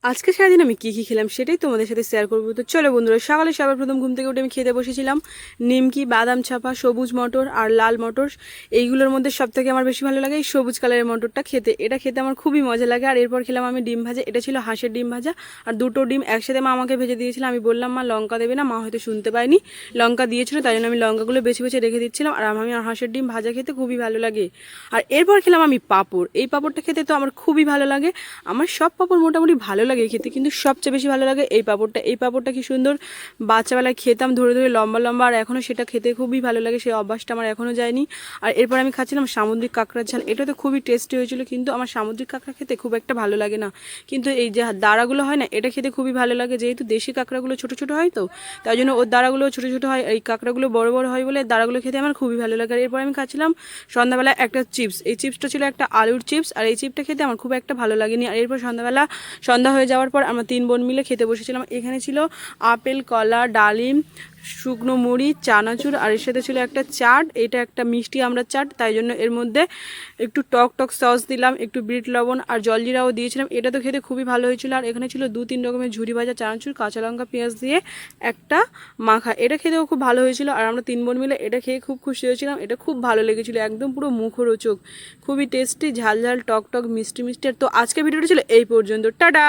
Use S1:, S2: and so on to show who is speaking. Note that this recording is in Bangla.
S1: আজকে সারাদিন আমি কী খেলাম সেটাই তোমাদের সাথে শেয়ার করবো। তো চলো বন্ধুরা, সকালে সবার প্রথম ঘুম থেকে উঠে আমি খেতে বসেছিলাম নিমকি, বাদাম চাপা, সবুজ মটর আর লাল মটর। এইগুলোর মধ্যে সব থেকে আমার বেশি ভালো লাগে এই সবুজ কালারের মটরটা খেতে। এটা খেতে আমার খুবই মজা লাগে। আর এরপর খেলাম আমি ডিম ভাজা। এটা ছিল হাঁসের ডিম ভাজা আর দুটো ডিম একসাথে মা আমাকে ভেজে দিয়েছিল। আমি বললাম মা লঙ্কা দেবে না, মা হয়তো শুনতে পায়নি, লঙ্কা দিয়েছিল, তাই জন্য আমি লঙ্কাগুলো বেছে বেছে রেখে দিচ্ছিলাম। আর আমি আর হাঁসের ডিম ভাজা খেতে খুবই ভালো লাগে। আর এরপর খেলাম আমি পাঁপড়। এই পাঁপড়টা খেতে তো আমার খুবই ভালো লাগে। আমার সব পাঁপড় মোটামুটি ভালো লাগে খেতে, কিন্তু সবচেয়ে বেশি ভালো লাগে এই পাঁপড়টা। এই পাঁপড়টা কি সুন্দর বাচ্চাবেলায় খেতাম ধরে ধরে লম্বা লম্বা, আর এখনও সেটা খেতে খুবই ভালো লাগে। সেই অভ্যাসটা আমার এখনও যায়নি। আর এরপর আমি খাচ্ছিলাম সামুদ্রিক কাঁকড়ার ঝাল। এটা তো খুবই টেস্টি হয়েছিল, কিন্তু আমার সামুদ্রিক কাঁকড়া খেতে খুব একটা ভালো লাগে না। কিন্তু এই যে দাঁড়াগুলো হয় না, এটা খেতে খুবই ভালো লাগে। যেহেতু দেশি কাঁকড়াগুলো ছোটো ছোটো হয়, তো তাই জন্য ওর দাঁড়াগুলো ছোটো ছোটো হয়, এই কাঁকড়াগুলো বড় বড় হয় বলে দাঁড়াগুলো খেতে আমার খুবই ভালো লাগে। আর এরপর আমি খাচ্ছিলাম সন্ধ্যাবেলা একটা চিপস। এই চিপসটা ছিল একটা আলুর চিপস, আর এই চিপসটা খেতে আমার খুব একটা ভালো লাগেনি। আর এরপর সন্ধ্যা হয়ে যাওয়ার পর আমরা 3 বোন মিলে খেতে বসেছিলাম। এখানে ছিল আপেল, কলা, ডালিম, শুকনো মুড়ি, চানাচুর, আর এর সাথে ছিল একটা চাট। এটা একটা মিষ্টি আমরা চাট, তাই জন্য এর মধ্যে একটু টক টক সস দিলাম, একটু বিট লবণ আর জলজিরাও দিয়েছিলাম। এটা তো খেতে খুবই ভালো হয়েছিল। আর এখানে ছিল 2-3 রকমের ঝুরি ভাজা, চানাচুর, কাঁচা লঙ্কা, পেঁয়াজ দিয়ে একটা মাখা। এটা খেতেও খুব ভালো হয়েছিল। আর আমরা 3 বোন মিলে এটা খেয়ে খুব খুশি হয়েছিলাম। এটা খুব ভালো লেগেছিলো, একদম পুরো মুখরোচক, খুবই টেস্টি, ঝাল ঝাল, টক টক, মিষ্টি মিষ্টি। আর তো আজকে ভিডিওটা ছিল এই পর্যন্ত। টাটা।